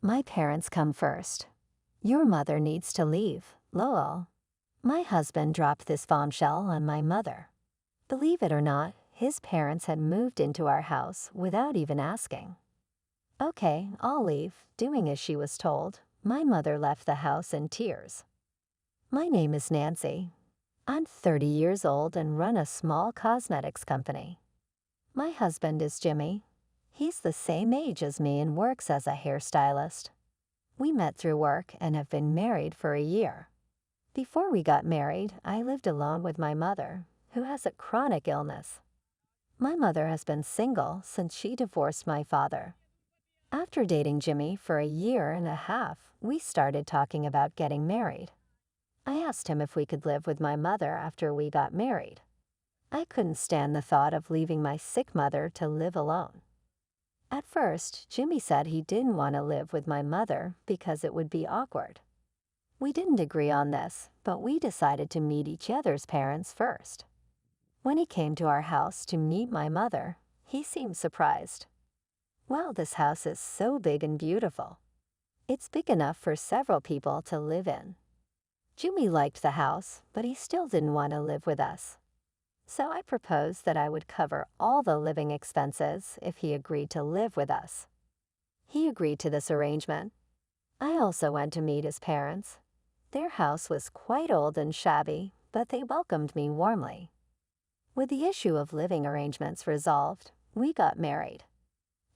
My parents come first. Your mother needs to leave, lol. My husband dropped this bombshell on my mother. Believe it or not, his parents had moved into our house without even asking. Okay, I'll leave, doing as she was told. My mother left the house in tears. My name is Nancy. I'm 30 years old and run a small cosmetics company. My husband is Jimmy. He's the same age as me and works as a hairstylist. We met through work and have been married for a year. Before we got married, I lived alone with my mother, who has a chronic illness. My mother has been single since she divorced my father. After dating Jimmy for a year and a half, we started talking about getting married. I asked him if we could live with my mother after we got married. I couldn't stand the thought of leaving my sick mother to live alone. At first, Jimmy said he didn't want to live with my mother because it would be awkward. We didn't agree on this, but we decided to meet each other's parents first. When he came to our house to meet my mother, he seemed surprised. Wow, this house is so big and beautiful. It's big enough for several people to live in. Jimmy liked the house, but he still didn't want to live with us. So I proposed that I would cover all the living expenses if he agreed to live with us. He agreed to this arrangement. I also went to meet his parents. Their house was quite old and shabby, but they welcomed me warmly. With the issue of living arrangements resolved, we got married.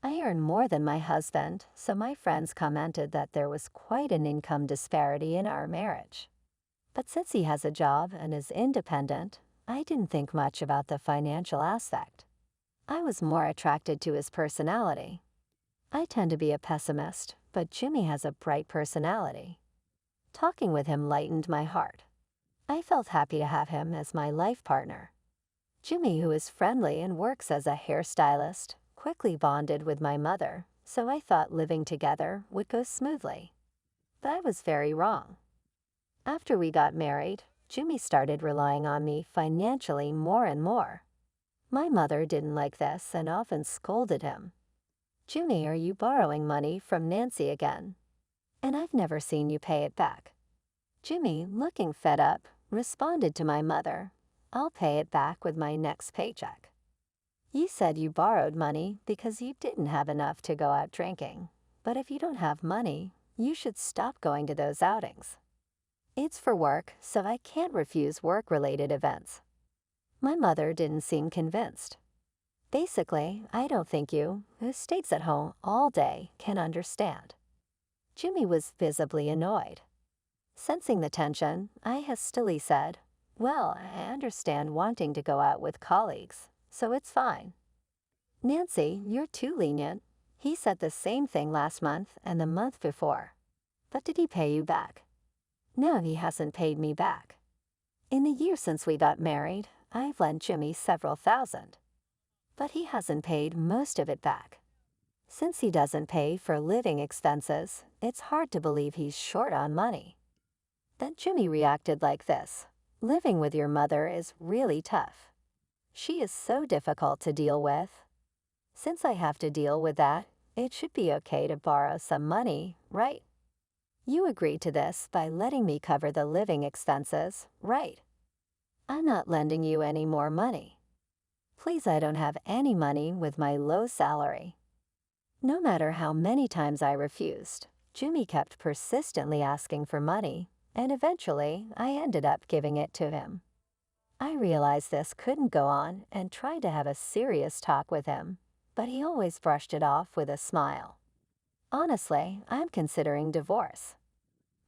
I earn more than my husband, so my friends commented that there was quite an income disparity in our marriage. But since he has a job and is independent, I didn't think much about the financial aspect. I was more attracted to his personality. I tend to be a pessimist, but Jimmy has a bright personality. Talking with him lightened my heart. I felt happy to have him as my life partner. Jimmy, who is friendly and works as a hairstylist, quickly bonded with my mother, so I thought living together would go smoothly. But I was very wrong. After we got married, Jimmy started relying on me financially more and more. My mother didn't like this and often scolded him. Jimmy, are you borrowing money from Nancy again? And I've never seen you pay it back. Jimmy, looking fed up, responded to my mother, I'll pay it back with my next paycheck. You said you borrowed money because you didn't have enough to go out drinking. But if you don't have money, you should stop going to those outings. It's for work, so I can't refuse work-related events. My mother didn't seem convinced. Basically, I don't think you, who stays at home all day, can understand. Jimmy was visibly annoyed. Sensing the tension, I hastily said, well, I understand wanting to go out with colleagues, so it's fine. Nancy, you're too lenient. He said the same thing last month and the month before. But did he pay you back? No, he hasn't paid me back. In the year since we got married, I've lent Jimmy several thousand. But he hasn't paid most of it back. Since he doesn't pay for living expenses, it's hard to believe he's short on money. Then Jimmy reacted like this. Living with your mother is really tough. She is so difficult to deal with. Since I have to deal with that, it should be okay to borrow some money, right? You agreed to this by letting me cover the living expenses, right? I'm not lending you any more money. Please, I don't have any money with my low salary. No matter how many times I refused, Jimmy kept persistently asking for money, and eventually I ended up giving it to him. I realized this couldn't go on and tried to have a serious talk with him, but he always brushed it off with a smile. Honestly, I'm considering divorce.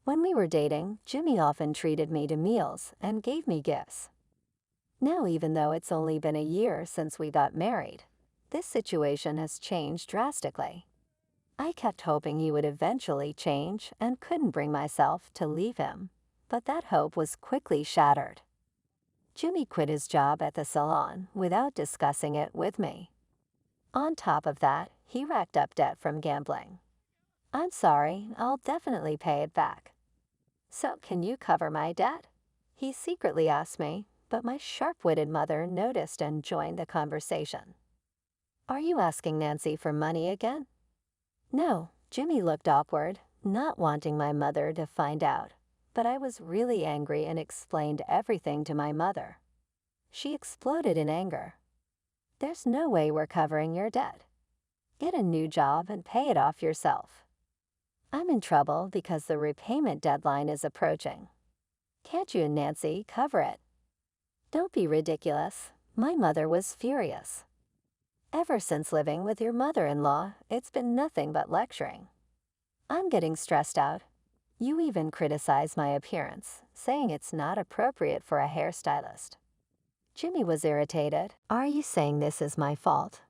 When we were dating, Jimmy often treated me to meals and gave me gifts. Now, even though it's only been a year since we got married, this situation has changed drastically. I kept hoping he would eventually change and couldn't bring myself to leave him, but that hope was quickly shattered. Jimmy quit his job at the salon without discussing it with me. On top of that, he racked up debt from gambling. I'm sorry, I'll definitely pay it back. So, can you cover my debt? He secretly asked me, but my sharp-witted mother noticed and joined the conversation. Are you asking Nancy for money again? No, Jimmy looked awkward, not wanting my mother to find out, but I was really angry and explained everything to my mother. She exploded in anger. "There's no way we're covering your debt. Get a new job and pay it off yourself. I'm in trouble because the repayment deadline is approaching. Can't you and Nancy cover it?" "Don't be ridiculous." My mother was furious. "Ever since living with your mother-in-law, it's been nothing but lecturing. I'm getting stressed out. You even criticize my appearance, saying it's not appropriate for a hairstylist." Jimmy was irritated. "Are you saying this is my fault?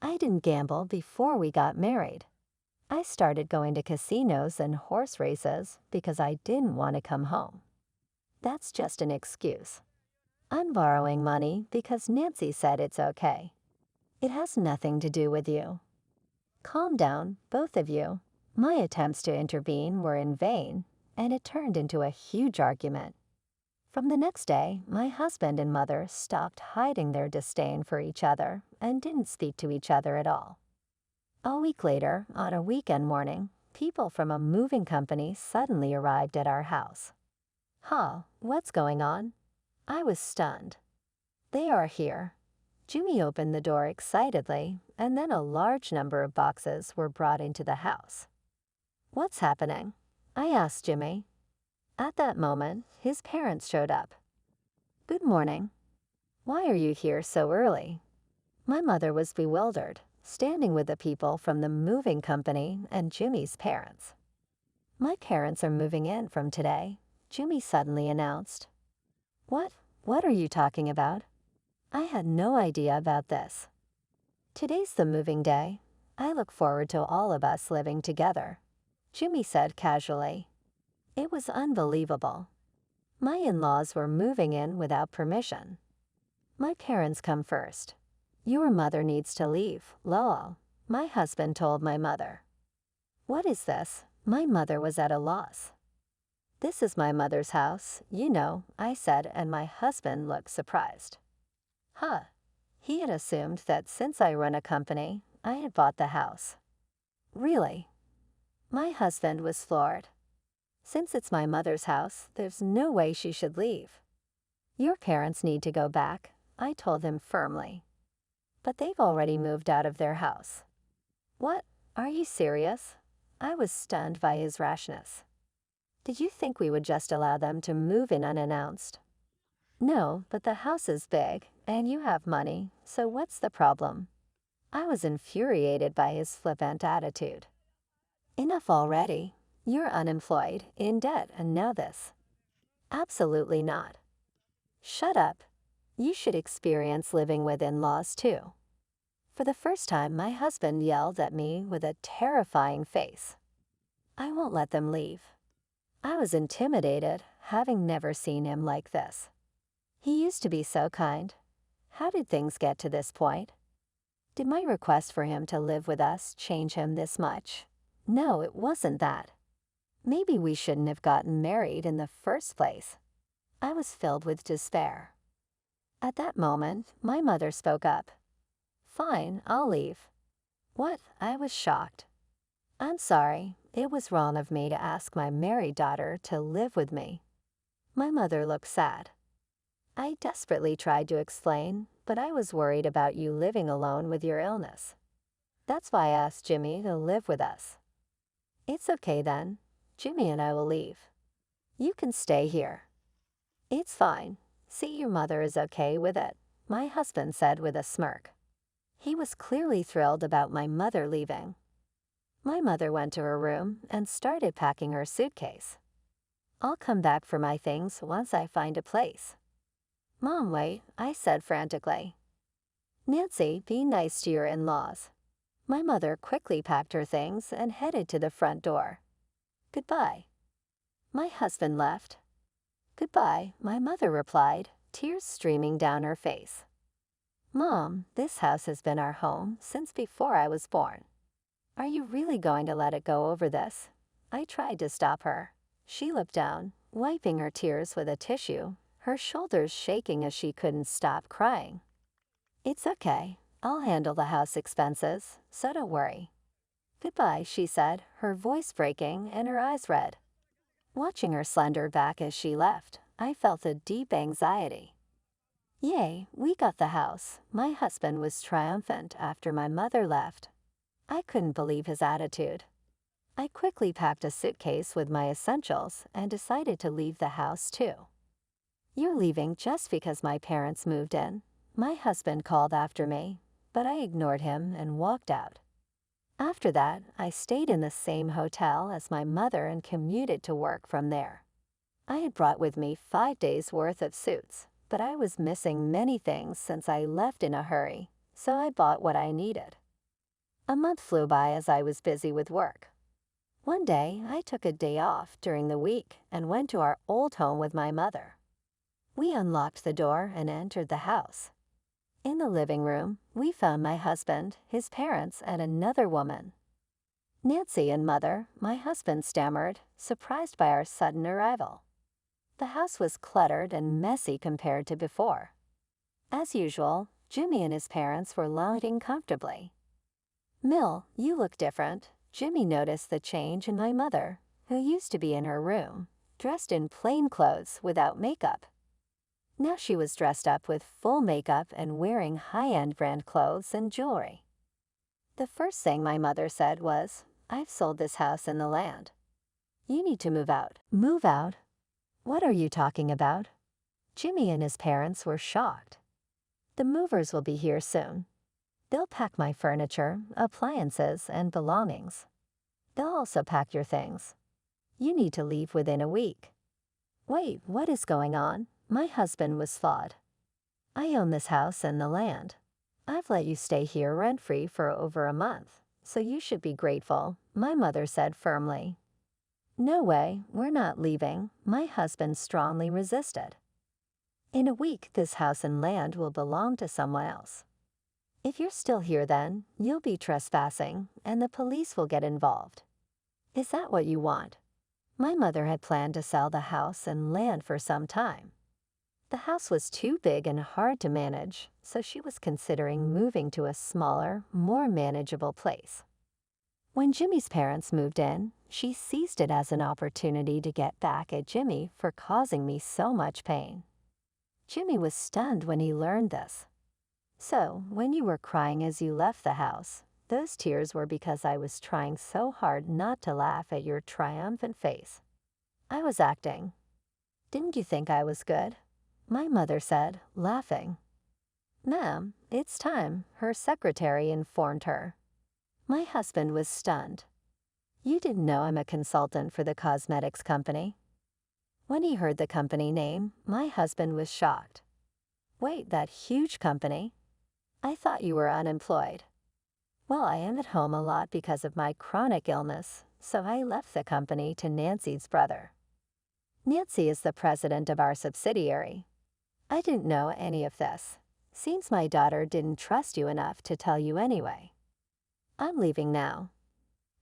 I didn't gamble before we got married. I started going to casinos and horse races because I didn't want to come home. That's just an excuse. I'm borrowing money because Nancy said it's okay. It has nothing to do with you. Calm down, both of you." My attempts to intervene were in vain, and it turned into a huge argument. From the next day, my husband and mother stopped hiding their disdain for each other and didn't speak to each other at all. A week later, on a weekend morning, people from a moving company suddenly arrived at our house. "Huh, what's going on?" I was stunned. "They are here." Jimmy opened the door excitedly, and then a large number of boxes were brought into the house. "What's happening?" I asked Jimmy. At that moment, his parents showed up. "Good morning. Why are you here so early?" My mother was bewildered, standing with the people from the moving company and Jimmy's parents. "My parents are moving in from today," Jimmy suddenly announced. "What? What are you talking about?" I had no idea about this. "Today's the moving day. I look forward to all of us living together," Jimmy said casually. It was unbelievable. My in-laws were moving in without permission. "My parents come first. Your mother needs to leave, Lowell," my husband told my mother. "What is this?" My mother was at a loss. "This is my mother's house, you know," I said, and my husband looked surprised. Huh. He had assumed that since I run a company, I had bought the house. Really? My husband was floored. "Since it's my mother's house, there's no way she should leave. Your parents need to go back," I told him firmly. "But they've already moved out of their house." "What? Are you serious?" I was stunned by his rashness. "Did you think we would just allow them to move in unannounced?" "No, but the house is big, and you have money, so what's the problem?" I was infuriated by his flippant attitude. "Enough already. You're unemployed, in debt, and now this." "Absolutely not." "Shut up. You should experience living with in-laws too." For the first time, my husband yelled at me with a terrifying face. "I won't let them leave." I was intimidated, having never seen him like this. He used to be so kind. How did things get to this point? Did my request for him to live with us change him this much? No, it wasn't that. Maybe we shouldn't have gotten married in the first place. I was filled with despair. At that moment, my mother spoke up. "Fine, I'll leave." "What?" I was shocked. "I'm sorry. It was wrong of me to ask my married daughter to live with me." My mother looked sad. "I desperately tried to explain, but I was worried about you living alone with your illness. That's why I asked Jimmy to live with us." "It's okay then. Jimmy and I will leave. You can stay here." "It's fine. See, your mother is okay with it," my husband said with a smirk. He was clearly thrilled about my mother leaving. My mother went to her room and started packing her suitcase. "I'll come back for my things once I find a place." "Mom, wait," I said frantically. "Nancy, be nice to your in-laws." My mother quickly packed her things and headed to the front door. "Goodbye." My husband left. "Goodbye," my mother replied, tears streaming down her face. "Mom, this house has been our home since before I was born. Are you really going to let it go over this?" I tried to stop her. She looked down, wiping her tears with a tissue, her shoulders shaking as she couldn't stop crying. "It's okay. I'll handle the house expenses, so don't worry." "Goodbye," she said, her voice breaking and her eyes red. Watching her slender back as she left, I felt a deep anxiety. Yay, we got the house. My husband was triumphant after my mother left. I couldn't believe his attitude. I quickly packed a suitcase with my essentials and decided to leave the house too. "You're leaving just because my parents moved in?" My husband called after me, but I ignored him and walked out. After that, I stayed in the same hotel as my mother and commuted to work from there. I had brought with me 5 days' worth of suits, but I was missing many things since I left in a hurry, so I bought what I needed. A month flew by as I was busy with work. One day, I took a day off during the week and went to our old home with my mother. We unlocked the door and entered the house. In the living room, we found my husband, his parents, and another woman. "Nancy and Mother," my husband stammered, surprised by our sudden arrival. The house was cluttered and messy compared to before. As usual, Jimmy and his parents were lounging comfortably. "Mill, you look different." Jimmy noticed the change in my mother, who used to be in her room, dressed in plain clothes without makeup. Now she was dressed up with full makeup and wearing high-end brand clothes and jewelry. The first thing my mother said was, "I've sold this house and the land. You need to move out." "Move out? What are you talking about?" Jimmy and his parents were shocked. "The movers will be here soon. They'll pack my furniture, appliances, and belongings. They'll also pack your things. You need to leave within a week." "Wait, what is going on?" My husband was flawed. "I own this house and the land. I've let you stay here rent-free for over a month, so you should be grateful," my mother said firmly. "No way, we're not leaving," my husband strongly resisted. "In a week, this house and land will belong to someone else. If you're still here then, you'll be trespassing, and the police will get involved. Is that what you want?" My mother had planned to sell the house and land for some time. The house was too big and hard to manage, so she was considering moving to a smaller, more manageable place. When Jimmy's parents moved in, she seized it as an opportunity to get back at Jimmy for causing me so much pain. Jimmy was stunned when he learned this. "So, when you were crying as you left the house, those tears were because I was trying so hard not to laugh at your triumphant face. I was acting. Didn't you think I was good?" my mother said, laughing. "Ma'am, it's time," her secretary informed her. My husband was stunned. "You didn't know I'm a consultant for the cosmetics company?" When he heard the company name, my husband was shocked. "Wait, that huge company? I thought you were unemployed." "Well, I am at home a lot because of my chronic illness, so I left the company to Nancy's brother. Nancy is the president of our subsidiary. I didn't know any of this. Seems my daughter didn't trust you enough to tell you anyway. I'm leaving now.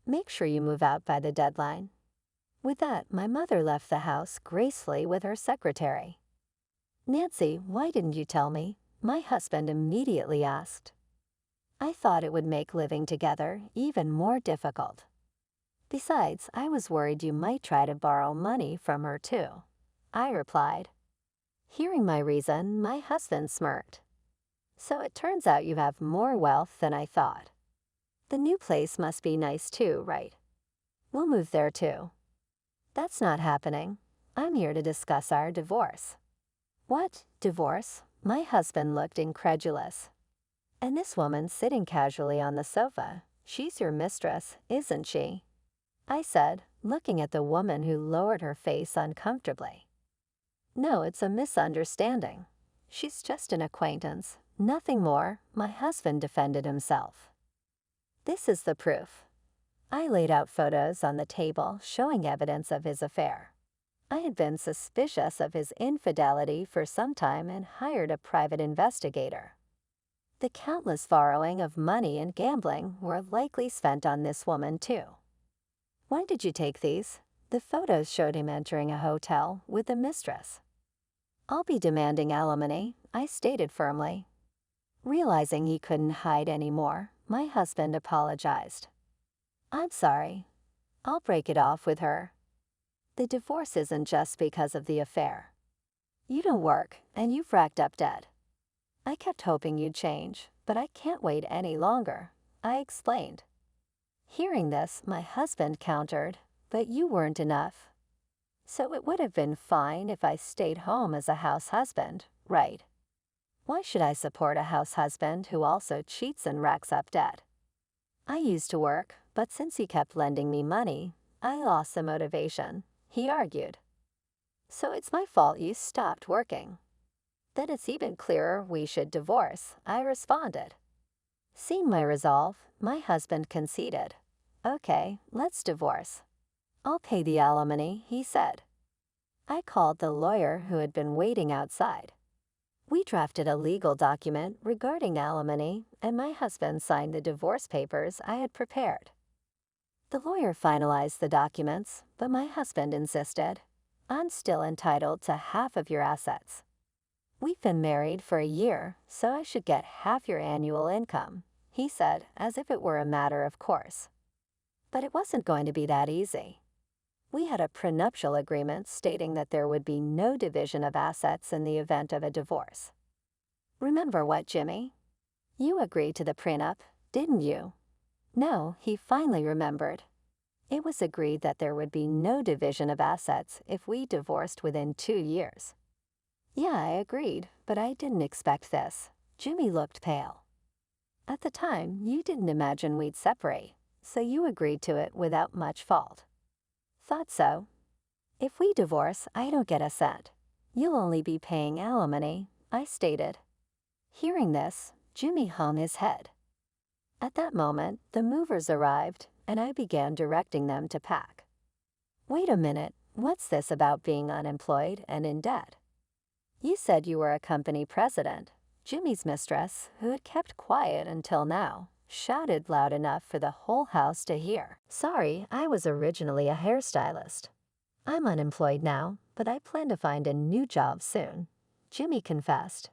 Make sure you move out by the deadline." With that, my mother left the house gracefully with her secretary. "Nancy, why didn't you tell me?" my husband immediately asked. "I thought it would make living together even more difficult. Besides, I was worried you might try to borrow money from her too," I replied. Hearing my reason, my husband smirked. "So it turns out you have more wealth than I thought. The new place must be nice too, right? We'll move there too." "That's not happening. I'm here to discuss our divorce." "What, divorce?" My husband looked incredulous. "And this woman sitting casually on the sofa, she's your mistress, isn't she?" I said, looking at the woman who lowered her face uncomfortably. "No, it's a misunderstanding. She's just an acquaintance, nothing more," my husband defended himself. "This is the proof." I laid out photos on the table showing evidence of his affair. I had been suspicious of his infidelity for some time and hired a private investigator. The countless borrowing of money and gambling were likely spent on this woman too. "When did you take these?" The photos showed him entering a hotel with the mistress. "I'll be demanding alimony," I stated firmly. Realizing he couldn't hide anymore, my husband apologized. I'm sorry. I'll break it off with her. The divorce isn't just because of the affair. You don't work, and you've racked up debt. I kept hoping you'd change, but I can't wait any longer, I explained. Hearing this, my husband countered, but you weren't enough. So it would have been fine if I stayed home as a house husband, right? Why should I support a house husband who also cheats and racks up debt? I used to work, but since he kept lending me money, I lost the motivation, he argued. So it's my fault you stopped working. Then it's even clearer we should divorce, I responded. Seeing my resolve, my husband conceded. Okay, let's divorce. I'll pay the alimony, he said. I called the lawyer who had been waiting outside. We drafted a legal document regarding alimony, and my husband signed the divorce papers I had prepared. The lawyer finalized the documents, but my husband insisted, I'm still entitled to half of your assets. We've been married for a year, so I should get half your annual income, he said, as if it were a matter of course. But it wasn't going to be that easy. We had a prenuptial agreement stating that there would be no division of assets in the event of a divorce. Remember what, Jimmy? You agreed to the prenup, didn't you? No, he finally remembered. It was agreed that there would be no division of assets if we divorced within 2 years. Yeah, I agreed, but I didn't expect this. Jimmy looked pale. At the time, you didn't imagine we'd separate, so you agreed to it without much fault. Thought so. If we divorce, I don't get a cent. You'll only be paying alimony, I stated. Hearing this, Jimmy hung his head. At that moment, the movers arrived, and I began directing them to pack. Wait a minute, what's this about being unemployed and in debt? You said you were a company president. Jimmy's mistress, who had kept quiet until now, shouted loud enough for the whole house to hear. Sorry, I was originally a hairstylist. I'm unemployed now, but I plan to find a new job soon, Jimmy confessed.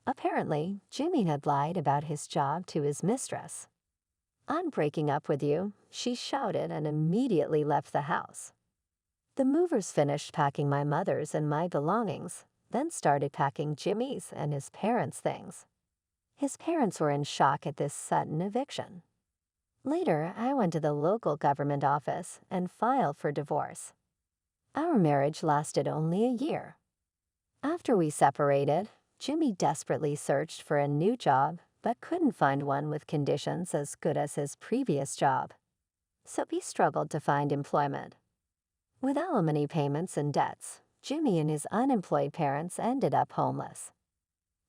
Apparently, Jimmy had lied about his job to his mistress. I'm breaking up with you, she shouted and immediately left the house. The movers finished packing my mother's and my belongings, then started packing Jimmy's and his parents' things. His parents were in shock at this sudden eviction. Later, I went to the local government office and filed for divorce. Our marriage lasted only a year. After we separated, Jimmy desperately searched for a new job but couldn't find one with conditions as good as his previous job. So he struggled to find employment. With alimony payments and debts, Jimmy and his unemployed parents ended up homeless.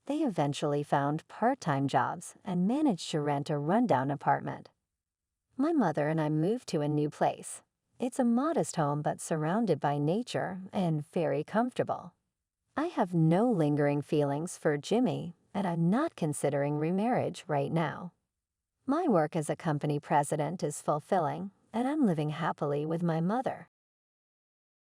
They eventually found part-time jobs and managed to rent a rundown apartment. My mother and I moved to a new place. It's a modest home but surrounded by nature and very comfortable. I have no lingering feelings for Jimmy, and I'm not considering remarriage right now. My work as a company president is fulfilling, and I'm living happily with my mother.